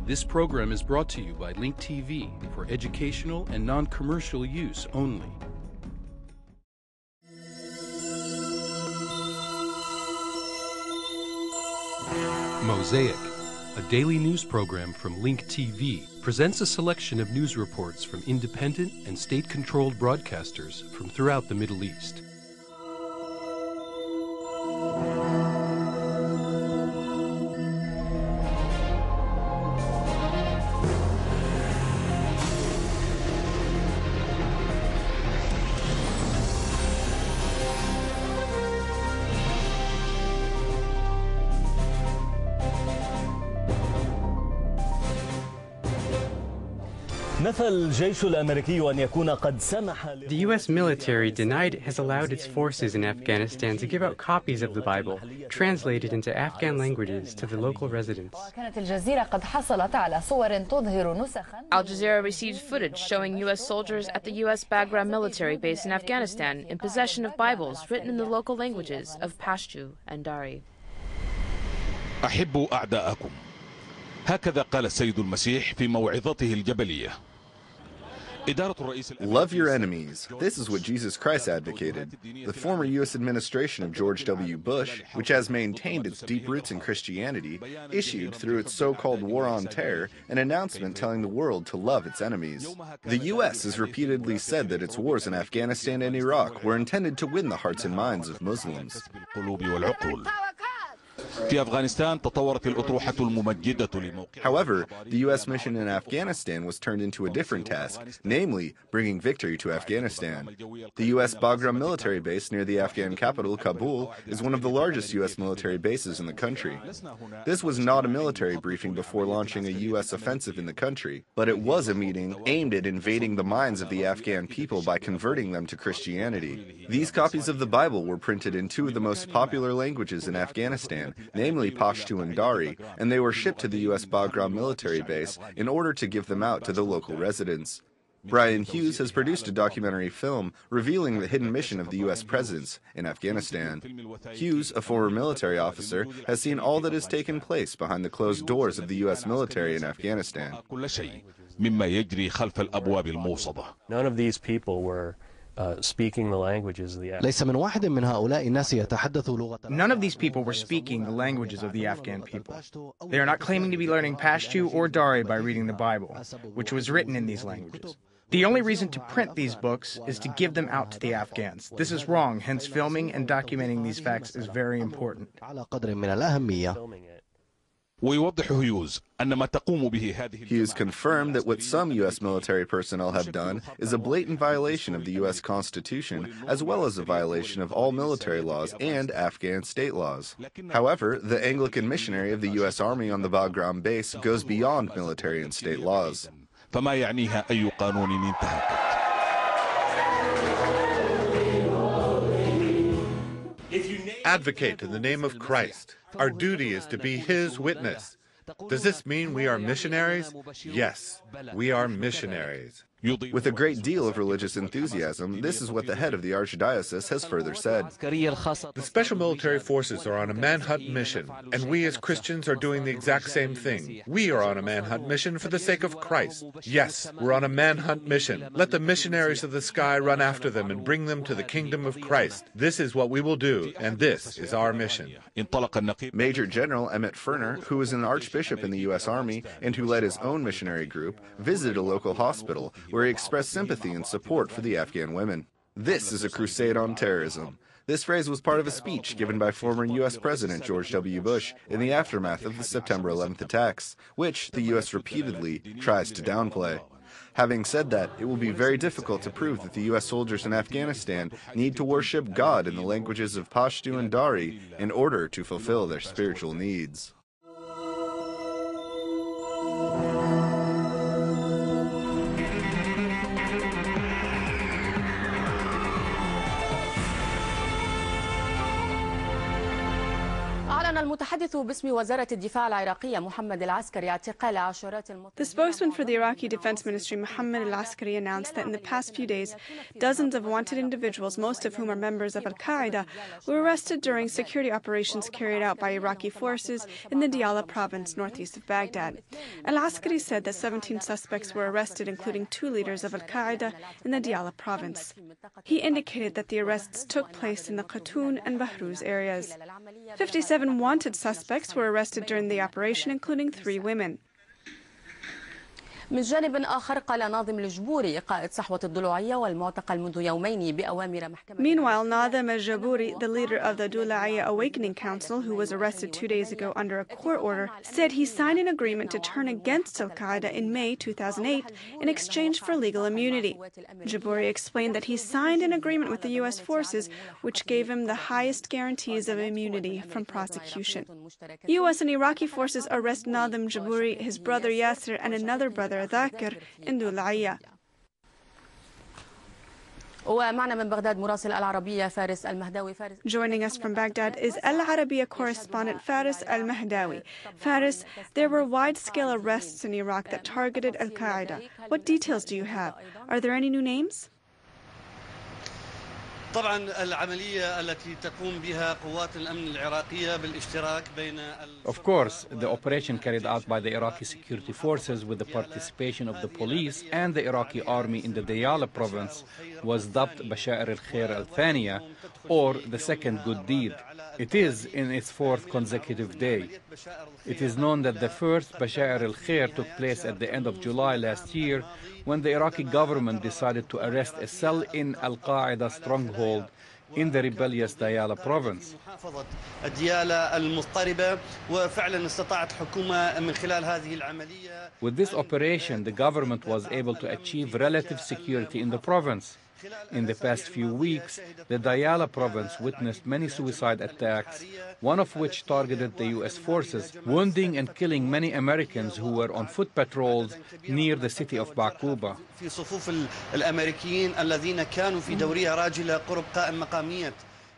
This program is brought to you by Link TV for educational and non-commercial use only. Mosaic, a daily news program from Link TV, presents a selection of news reports from independent and state-controlled broadcasters from throughout the Middle East. The U.S. military denied it has allowed its forces in Afghanistan to give out copies of the Bible, translated into Afghan languages, to the local residents. Al Jazeera received footage showing U.S. soldiers at the U.S. Bagram military base in Afghanistan in possession of Bibles written in the local languages of Pashto and Dari. أحبوا أعداءكم. هكذا قال السيد المسيح في موعظته الجبلية. Love your enemies. This is what Jesus Christ advocated. The former U.S. administration of George W. Bush, which has maintained its deep roots in Christianity, issued, through its so-called War on Terror, an announcement telling the world to love its enemies. The U.S. has repeatedly said that its wars in Afghanistan and Iraq were intended to win the hearts and minds of Muslims. However, the U.S. mission in Afghanistan was turned into a different task, namely, bringing victory to Afghanistan. The U.S. Bagram military base near the Afghan capital, Kabul, is one of the largest U.S. military bases in the country. This was not a military briefing before launching a U.S. offensive in the country, but it was a meeting aimed at invading the minds of the Afghan people by converting them to Christianity. These copies of the Bible were printed in two of the most popular languages in Afghanistan, namely Pashto and Dari, and they were shipped to the U.S. Bagram military base in order to give them out to the local residents. Brian Hughes has produced a documentary film revealing the hidden mission of the U.S. presence in Afghanistan. Hughes, a former military officer, has seen all that has taken place behind the closed doors of the U.S. military in Afghanistan. None of these people were speaking the languages of the None of these people were speaking the languages of the Afghan people. They are not claiming to be learning Pashto or Dari by reading the Bible, which was written in these languages. The only reason to print these books is to give them out to the Afghans. This is wrong, hence filming and documenting these facts is very important. Hughes confirmed that what some U.S. military personnel have done is a blatant violation of the U.S. Constitution, as well as a violation of all military laws and Afghan state laws. However, the Anglican missionary of the U.S. Army on the Bagram base goes beyond military and state laws. Advocate in the name of Christ. Our duty is to be His witness. Does this mean we are missionaries? Yes, we are missionaries. With a great deal of religious enthusiasm, this is what the head of the Archdiocese has further said. The special military forces are on a manhunt mission, and we as Christians are doing the exact same thing. We are on a manhunt mission for the sake of Christ. Yes, we're on a manhunt mission. Let the missionaries of the sky run after them and bring them to the kingdom of Christ. This is what we will do, and this is our mission. Major General Emmett Ferner, who is an archbishop in the U.S. Army and who led his own missionary group, visited a local hospital where he expressed sympathy and support for the Afghan women. This is a crusade on terrorism. This phrase was part of a speech given by former U.S. President George W. Bush in the aftermath of the September 11th attacks, which the U.S. repeatedly tries to downplay. Having said that, it will be very difficult to prove that the U.S. soldiers in Afghanistan need to worship God in the languages of Pashto and Dari in order to fulfill their spiritual needs. أعلن The spokesman for the Iraqi Defense Ministry, Mohammed al-Askari, announced that in the past few days, dozens of wanted individuals, most of whom are members of Al-Qaeda, were arrested during security operations carried out by Iraqi forces in the Diyala province northeast of Baghdad. Al-Askari said that 17 suspects were arrested, including 2 leaders of Al-Qaeda in the Diyala province. He indicated that the arrests took place in the Khatun and Bahruz areas. 57 wanted suspects were arrested during the operation, including 3 women. من جانب آخر قال ناظم الجبوري قائد صحوة الضلوعية والمعتقل منذ يومين بأوامر محكمة. Meanwhile, Nazim al-Jaburi, the leader of the Dhulaiya Awakening Council, who was arrested 2 days ago under a court order, said he signed an agreement to turn against Al-Qaeda in May 2008 in exchange for legal immunity. Jaburi explained that he signed an agreement with the U.S. forces which gave him the highest guarantees of immunity from prosecution. U.S. and Iraqi forces arrest Nazim Jaburi, his brother Yasser, and another brother Dhakir in Dhulaiya. Joining us from Baghdad is Al-Arabiya correspondent Faris Al-Mahdawi. Faris, there were wide-scale arrests in Iraq that targeted Al-Qaeda. What details do you have? Are there any new names? Of course, the operation carried out by the Iraqi security forces with the participation of the police and the Iraqi army in the Diyala province was dubbed Bashair al-Khair al-Thaniya, or the second good deed. It is in its 4th consecutive day. It is known that the first Bashair al-Khair took place at the end of July last year, when the Iraqi government decided to arrest a cell in Al-Qaeda stronghold in the rebellious Diyala province. With this operation, the government was able to achieve relative security in the province. In the past few weeks, the Diyala province witnessed many suicide attacks, one of which targeted the U.S. forces, wounding and killing many Americans who were on foot patrols near the city of Baquba.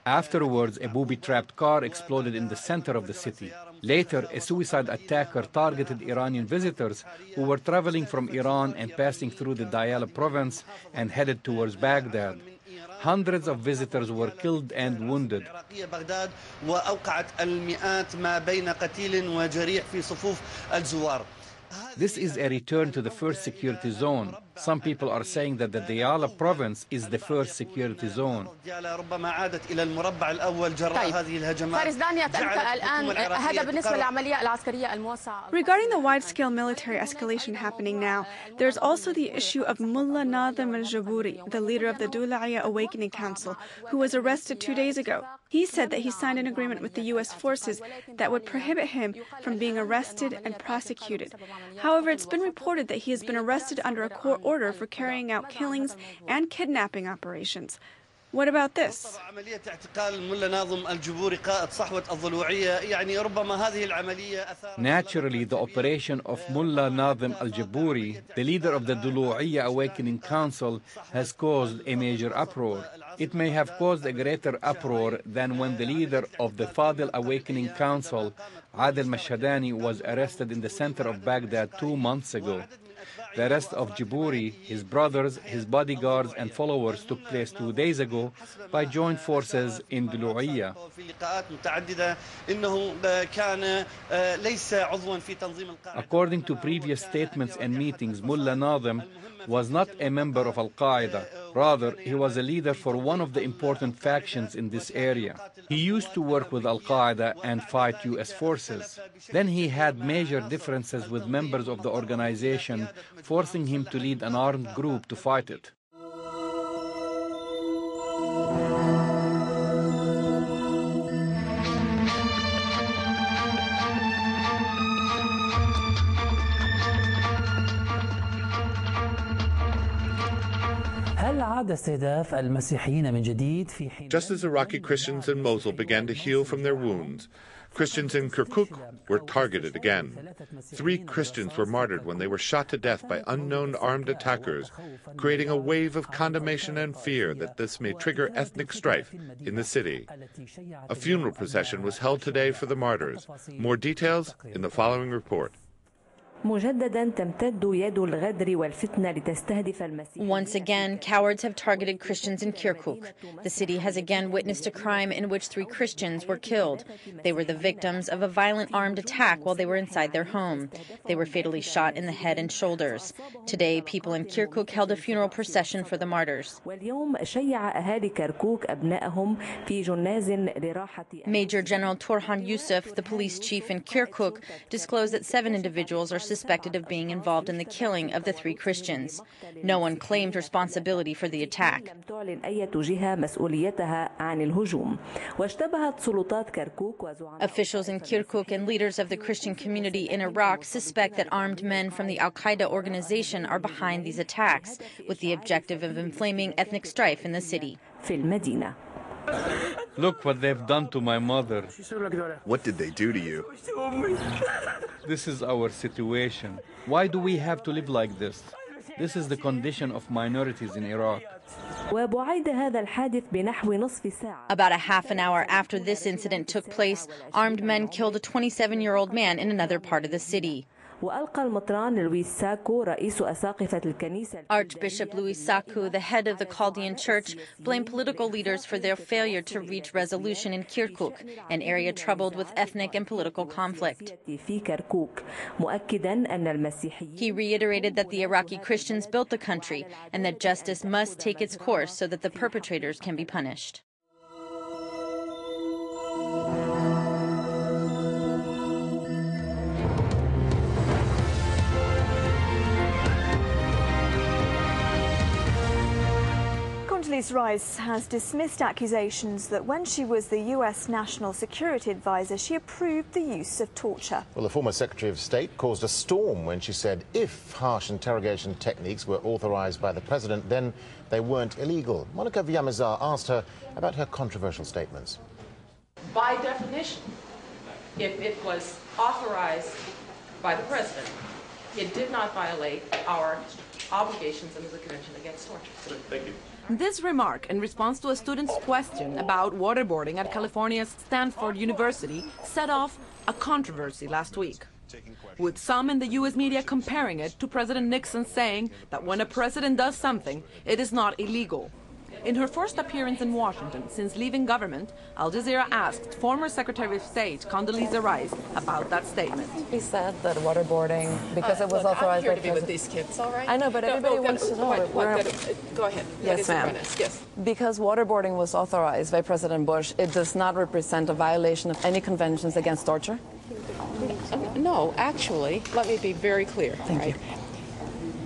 Afterwards, a booby-trapped car exploded in the center of the city. Later, a suicide attacker targeted Iranian visitors who were traveling from Iran and passing through the Diyala province and headed towards Baghdad. Hundreds of visitors were killed and wounded. This is a return to the first security zone. Some people are saying that the Diyala province is the first security zone. Regarding the wide-scale military escalation happening now, there's also the issue of Mullah Nazim al-Jaburi, the leader of the Dhulaiya Awakening Council, who was arrested 2 days ago. He said that he signed an agreement with the U.S. forces that would prohibit him from being arrested and prosecuted. However, it's been reported that he has been arrested under a court order for carrying out killings and kidnapping operations. What about this? Naturally, the operation of Mullah Nazim al-Jaburi, the leader of the Dhulu'iyya Awakening Council, has caused a major uproar. It may have caused a greater uproar than when the leader of the Fadil Awakening Council, Adil Mashhadani, was arrested in the center of Baghdad 2 months ago. The arrest of Jaburi, his brothers, his bodyguards and followers took place 2 days ago by joint forces in Dhulu'iyya. According to previous statements and meetings, Mullah Nazim was not a member of Al-Qaeda. Rather, he was a leader for one of the important factions in this area. He used to work with Al-Qaeda and fight U.S. forces. Then he had major differences with members of the organization, forcing him to lead an armed group to fight it. Just as Iraqi Christians in Mosul began to heal from their wounds, Christians in Kirkuk were targeted again. 3 Christians were martyred when they were shot to death by unknown armed attackers, creating a wave of condemnation and fear that this may trigger ethnic strife in the city. A funeral procession was held today for the martyrs. More details in the following report. Once again, cowards have targeted Christians in Kirkuk. The city has again witnessed a crime in which 3 Christians were killed. They were the victims of a violent armed attack while they were inside their home. They were fatally shot in the head and shoulders. Today, people in Kirkuk held a funeral procession for the martyrs. Major General Turhan Yusuf, the police chief in Kirkuk, disclosed that 7 individuals are suspected of being involved in the killing of the 3 Christians. No one claimed responsibility for the attack. Officials in Kirkuk and leaders of the Christian community in Iraq suspect that armed men from the Al-Qaeda organization are behind these attacks, with the objective of inflaming ethnic strife in the city. Look what they've done to my mother. What did they do to you? This is our situation. Why do we have to live like this? This is the condition of minorities in Iraq. About a half an hour after this incident took place, armed men killed a 27-year-old man in another part of the city. Archbishop Louis Saku, the head of the Chaldean Church, blamed political leaders for their failure to reach resolution in Kirkuk, an area troubled with ethnic and political conflict. He reiterated that the Iraqi Christians built the country and that justice must take its course so that the perpetrators can be punished. Condoleezza Rice has dismissed accusations that when she was the U.S. National Security Advisor, she approved the use of torture. Well, the former Secretary of State caused a storm when she said if harsh interrogation techniques were authorized by the president, then they weren't illegal. Monica Villamizar asked her about her controversial statements. By definition, if it was authorized by the president, it did not violate our obligations under the Convention Against Torture. Thank you. This remark in response to a student's question about waterboarding at California's Stanford University set off a controversy last week, with some in the U.S. media comparing it to President Nixon saying that when a president does something, it is not illegal. In her first appearance in Washington since leaving government, Al Jazeera asked former Secretary of State Condoleezza Rice about that statement. He said that waterboarding, because it was authorized by the president. With these kids, all right? I know, but everybody wants to know. Go ahead. Yes, ma'am. Yes. Because waterboarding was authorized by President Bush, it does not represent a violation of any conventions against torture? No, actually, let me be very clear. Thank you.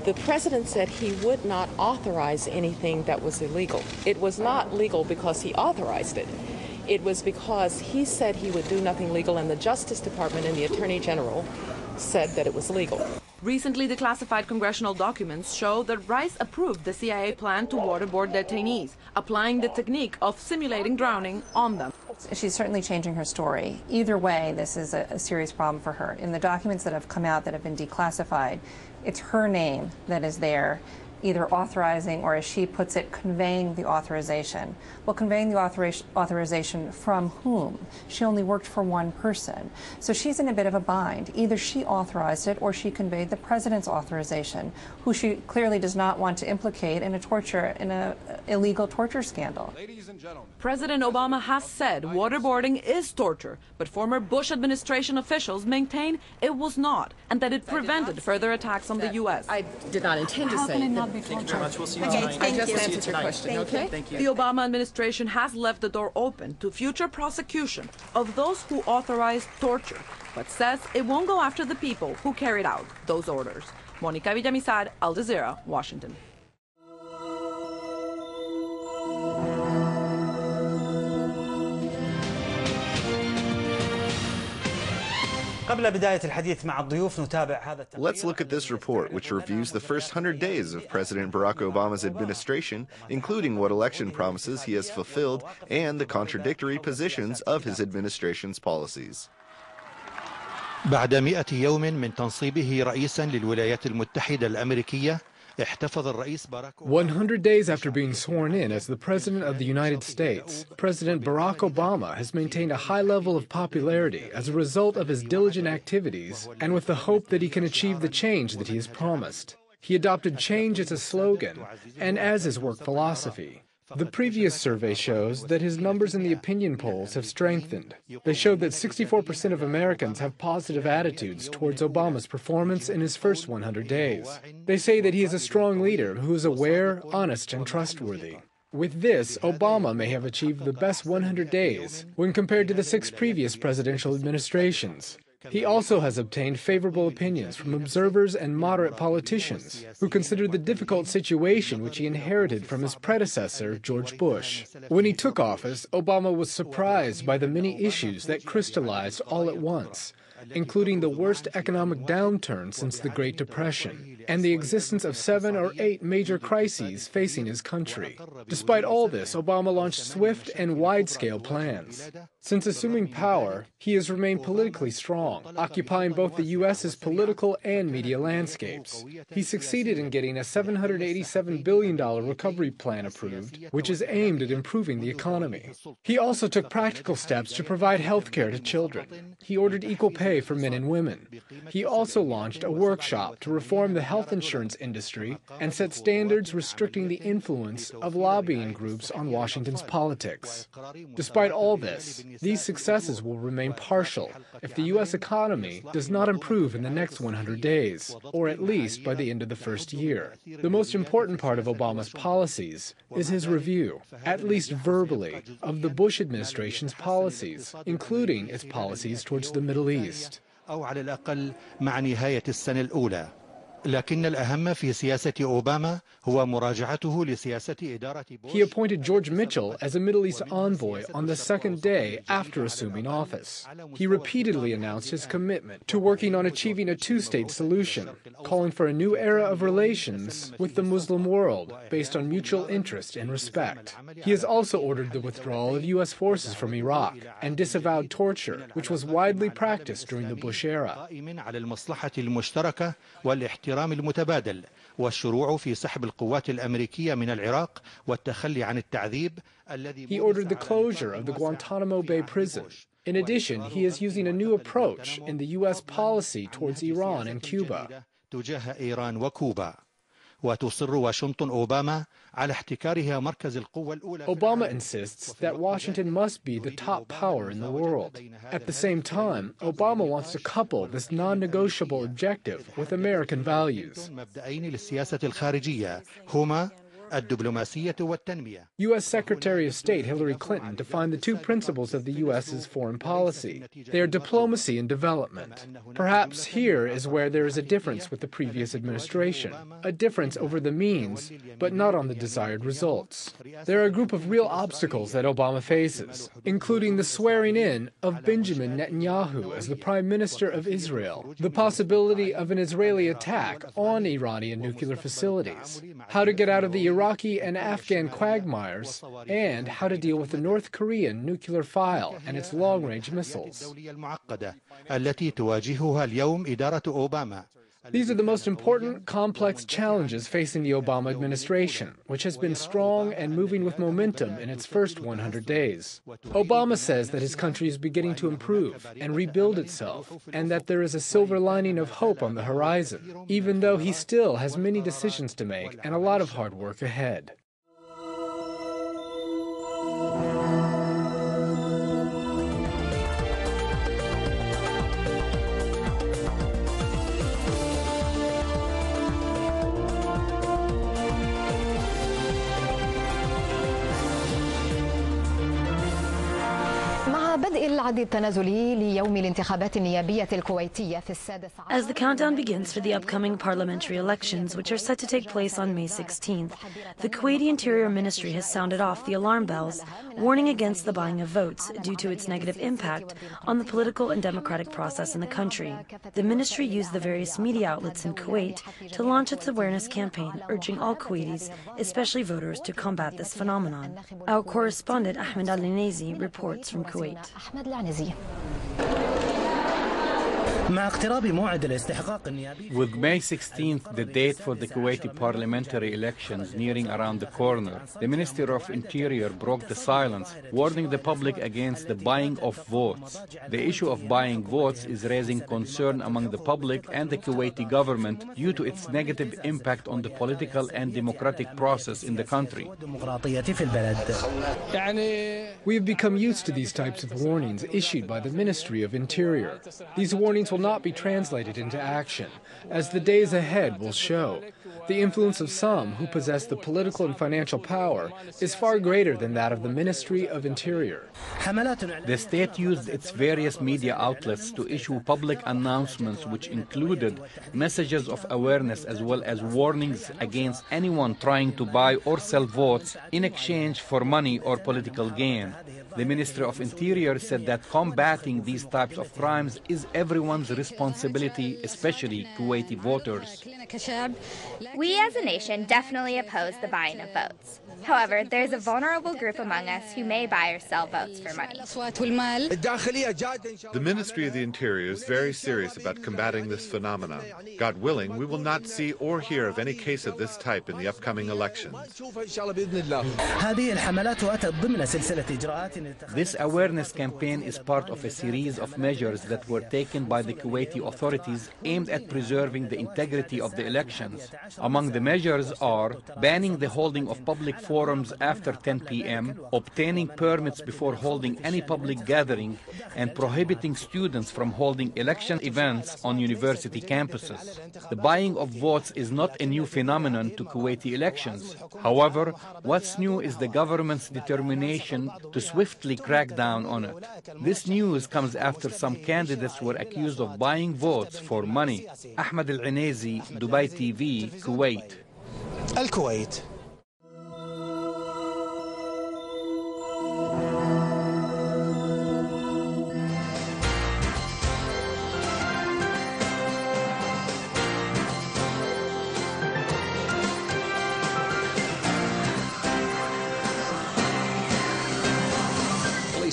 The president said he would not authorize anything that was illegal. It was not legal because he authorized it. It was because he said he would do nothing legal, and the Justice Department and the Attorney General said that it was legal. Recently declassified congressional documents show that Rice approved the CIA plan to waterboard detainees, applying the technique of simulating drowning on them. She's certainly changing her story. Either way, this is a serious problem for her. In the documents that have come out that have been declassified, it's her name that is there, either authorizing or, as she puts it, conveying the authorization. Well, conveying the authorization from whom? She only worked for one person. So she's in a bit of a bind. Either she authorized it or she conveyed the president's authorization, who she clearly does not want to implicate in a illegal torture scandal. Ladies and gentlemen, President Obama has said waterboarding is torture, but former Bush administration officials maintain it was not, and that it prevented further attacks on the U.S. I did not intend to say that. Thank you very much. We'll see you tonight. I just answered your question, okay? Thank you. The Obama administration has left the door open to future prosecution of those who authorized torture, but says it won't go after the people who carried out those orders. Monica Villamizar, Al Jazeera, Washington. Let's look at this report, which reviews the first 100 days of President Barack Obama's administration, including what election promises he has fulfilled and the contradictory positions of his administration's policies. بعد 100 يوم من تنصيبه رئيسا للولايات المتحدة الأمريكية 100 days after being sworn in as the President of the United States, President Barack Obama has maintained a high level of popularity as a result of his diligent activities and with the hope that he can achieve the change that he has promised. He adopted change as a slogan and as his work philosophy. The previous survey shows that his numbers in the opinion polls have strengthened. They showed that 64% of Americans have positive attitudes towards Obama's performance in his first 100 days. They say that he is a strong leader who is aware, honest, and trustworthy. With this, Obama may have achieved the best 100 days when compared to the 6 previous presidential administrations. He also has obtained favorable opinions from observers and moderate politicians who consider the difficult situation which he inherited from his predecessor, George Bush. When he took office, Obama was surprised by the many issues that crystallized all at once, including the worst economic downturn since the Great Depression and the existence of 7 or 8 major crises facing his country. Despite all this, Obama launched swift and wide-scale plans. Since assuming power, he has remained politically strong, occupying both the U.S.'s political and media landscapes. He succeeded in getting a $787 billion recovery plan approved, which is aimed at improving the economy. He also took practical steps to provide health care to children. He ordered equal pay for men and women. He also launched a workshop to reform the health insurance industry and set standards restricting the influence of lobbying groups on Washington's politics. Despite all this, these successes will remain partial if the U.S. economy does not improve in the next 100 days, or at least by the end of the first year. The most important part of Obama's policies is his review, at least verbally, of the Bush administration's policies, including its policies towards the Middle East. لكن الأهم في سياسة أوباما هو مراجعته لسياسة إدارة He appointed George Mitchell as a Middle East envoy on the second day after assuming office. He repeatedly announced his commitment to working on achieving a two-state solution, calling for a new era of relations with the Muslim world based on mutual interest and respect. He has also ordered the withdrawal of U.S. forces from Iraq and disavowed torture, which was widely practiced during the Bush era. الاحترام المتبادل والشروع في سحب القوات الأمريكية من العراق والتخلي عن التعذيب الذي He ordered the closure of the Guantanamo Bay prison. In addition, he is using a new approach in the U.S. policy towards Iran and Cuba. تجاه إيران وكوبا وتصر واشنطن أوباما على احتكارها مركز القوة الأولى. Obama insists that Washington must be the top power in the world. At the same time, Obama wants to couple this non-negotiable objective with American values. مبدئين للسياسة الخارجية هما الدبلوماسية والتنمية. U.S. Secretary of State Hillary Clinton defined the two principles of the U.S.'s foreign policy. They are diplomacy and development. Perhaps here is where there is a difference with the previous administration, a difference over the means, but not on the desired results. There are a group of real obstacles that Obama faces, including the swearing in of Benjamin Netanyahu as the Prime Minister of Israel, the possibility of an Israeli attack on Iranian nuclear facilities, how to get out of the Iraqi and Afghan quagmires, and how to deal with the North Korean nuclear file and its long-range missiles. These are the most important, complex challenges facing the Obama administration, which has been strong and moving with momentum in its first 100 days. Obama says that his country is beginning to improve and rebuild itself, and that there is a silver lining of hope on the horizon, even though he still has many decisions to make and a lot of hard work ahead. العد التنازلي ليوم الانتخابات النيابية الكويتية في السادس. As the countdown begins for the upcoming parliamentary elections, which are set to take place on May 16th, the Kuwaiti Interior Ministry has sounded off the alarm bells, warning against the buying of votes due to its negative impact on the political and democratic process in the country. The ministry used the various media outlets in Kuwait to launch its awareness campaign, urging all Kuwaitis, especially voters, to combat this phenomenon. Our correspondent Ahmed Al-Ninazi reports from Kuwait. With May 16th, the date for the Kuwaiti parliamentary elections nearing around the corner, the Minister of Interior broke the silence, warning the public against the buying of votes. The issue of buying votes is raising concern among the public and the Kuwaiti government due to its negative impact on the political and democratic process in the country. We have become used to these types of warnings issued by the Ministry of Interior. These warnings will not be translated into action, as the days ahead will show. The influence of some who possess the political and financial power is far greater than that of the Ministry of Interior. The state used its various media outlets to issue public announcements which included messages of awareness as well as warnings against anyone trying to buy or sell votes in exchange for money or political gain. The Ministry of Interior said that combating these types of crimes is everyone's responsibility, especially Kuwaiti voters. We as a nation definitely oppose the buying of votes. However, there is a vulnerable group among us who may buy or sell votes for money. The Ministry of the Interior is very serious about combating this phenomenon. God willing, we will not see or hear of any case of this type in the upcoming elections. This awareness campaign is part of a series of measures that were taken by the Kuwaiti authorities aimed at preserving the integrity of the elections. Among the measures are banning the holding of public forums after 10 p.m., obtaining permits before holding any public gathering, and prohibiting students from holding election events on university campuses. The buying of votes is not a new phenomenon to Kuwaiti elections. However, what's new is the government's determination to swiftly crack down on it. This news comes after some candidates were accused of buying votes for money. Ahmed Al-Inezi, Dubai TV, Kuwait. الكويت.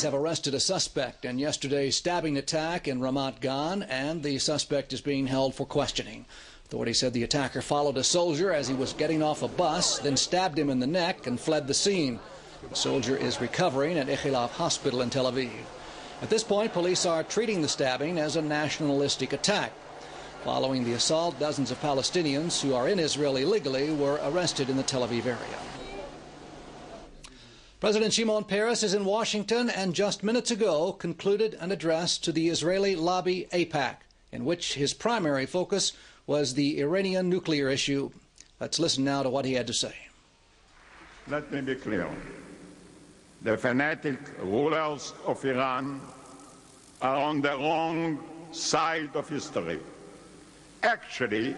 Have arrested a suspect in yesterday's stabbing attack in Ramat Gan, and the suspect is being held for questioning. Authorities said the attacker followed a soldier as he was getting off a bus, then stabbed him in the neck and fled the scene. The soldier is recovering at Ikhilaf Hospital in Tel Aviv. At this point, police are treating the stabbing as a nationalistic attack. Following the assault, dozens of Palestinians who are in Israel illegally were arrested in the Tel Aviv area. President Shimon Peres is in Washington and just minutes ago concluded an address to the Israeli lobby AIPAC, in which his primary focus was the Iranian nuclear issue. Let's listen now to what he had to say. Let me be clear. The fanatic rulers of Iran are on the wrong side of history. Actually,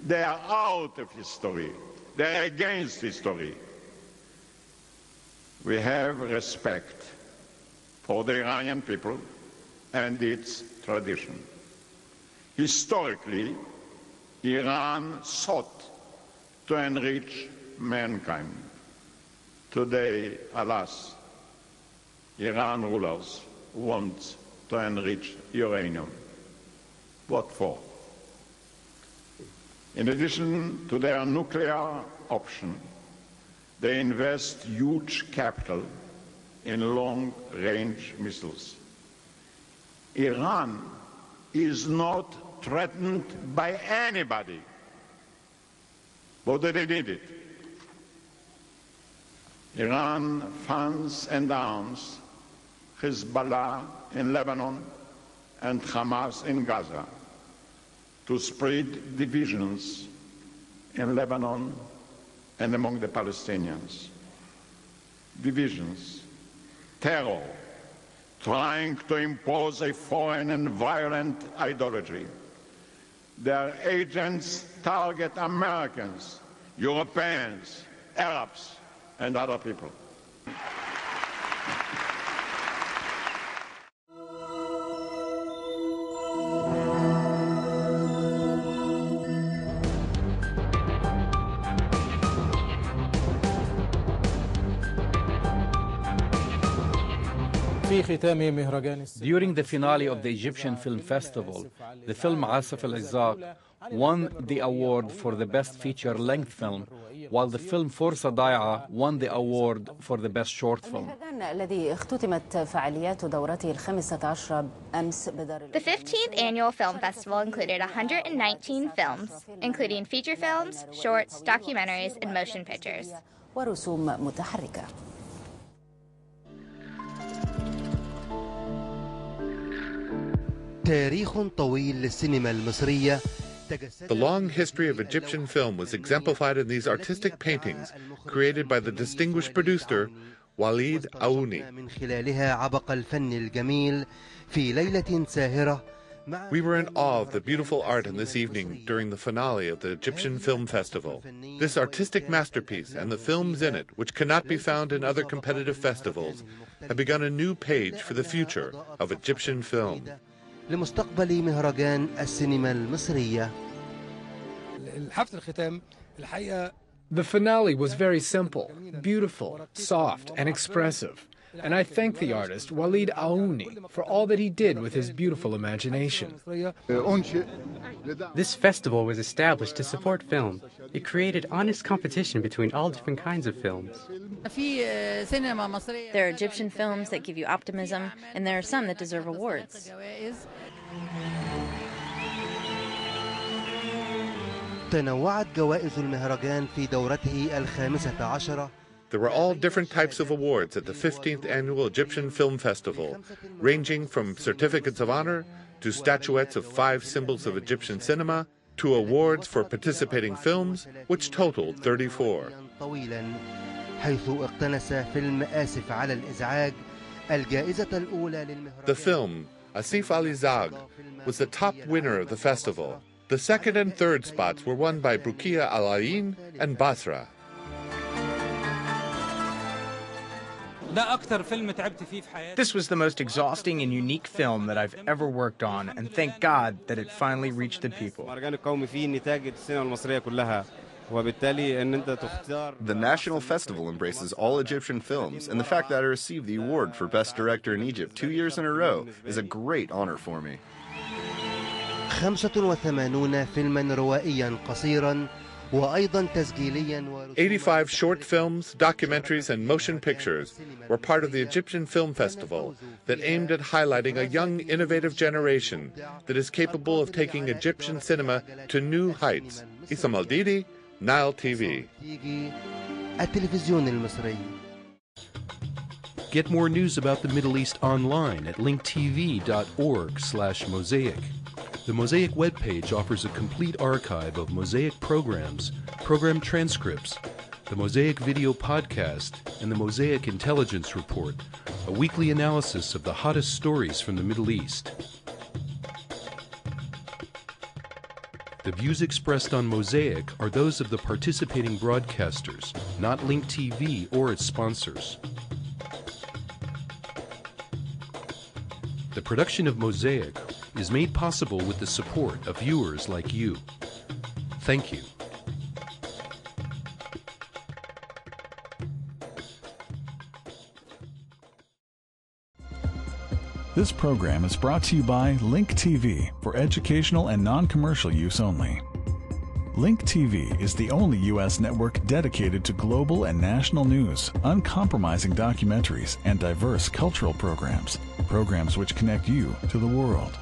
they are out of history. They are against history. We have respect for the Iranian people and its tradition. Historically, Iran sought to enrich mankind. Today, alas, Iran rulers want to enrich uranium. What for? In addition to their nuclear option, they invest huge capital in long-range missiles. Iran is not threatened by anybody. But they need it. Iran funds and arms Hezbollah in Lebanon and Hamas in Gaza to spread divisions in Lebanon and among the Palestinians. Divisions, terror, trying to impose a foreign and violent idolatry. Their agents target Americans, Europeans, Arabs, and other people. During the finale of the Egyptian Film Festival, the film Asaf al-Izzaq won the award for the best feature-length film, while the film Forsa Dai'a won the award for the best short film. The 15th annual film festival included 119 films, including feature films, shorts, documentaries, and motion pictures. The long history of Egyptian film was exemplified in these artistic paintings created by the distinguished producer Walid Aouni. We were in awe of the beautiful art in this evening during the finale of the Egyptian Film Festival. This artistic masterpiece and the films in it, which cannot be found in other competitive festivals, have begun a new page for the future of Egyptian film. لمستقبل مهرجان السينما المصرية. The finale was very simple, beautiful, soft, and expressive. And I thank the artist, Walid Aouni, for all that he did with his beautiful imagination. This festival was established to support film. It created honest competition between all different kinds of films. There are Egyptian films that give you optimism, and there are some that deserve awards. تنوعت جوائز المهرجان في دورته الخامسة عشرة. There were all different types of awards at the 15th Annual Egyptian Film Festival, ranging from certificates of honor to statuettes of 5 symbols of Egyptian cinema to awards for participating films, which totaled 34. حيث اقتنص فيلم آسف على الإزعاج الجائزة الأولى للمهرجان. The film, Asif al-Izzaq, was the top winner of the festival. The second and third spots were won by Brukia Al-Ain and Basra. This was the most exhausting and unique film that I've ever worked on, and thank God that it finally reached the people. The National Festival embraces all Egyptian films, and the fact that I received the award for Best Director in Egypt 2 years in a row is a great honor for me. 85 فيلما روائيا قصيرا وأيضا تسجيليا 85 short films, documentaries, and motion pictures were part of the Egyptian Film Festival that aimed at highlighting a young, innovative generation that is capable of taking Egyptian cinema to new heights. Issam Al-Didi, Nile TV. التلفزيون المصري. Get more news about the Middle East online at linktv.org/mosaic. The Mosaic webpage offers a complete archive of Mosaic programs, program transcripts, the Mosaic video podcast, and the Mosaic Intelligence Report, a weekly analysis of the hottest stories from the Middle East. The views expressed on Mosaic are those of the participating broadcasters, not Link TV or its sponsors. The production of Mosaic is made possible with the support of viewers like you. Thank you. This program is brought to you by Link TV for educational and non-commercial use only. Link TV is the only U.S. network dedicated to global and national news, uncompromising documentaries, and diverse cultural programs which connect you to the world.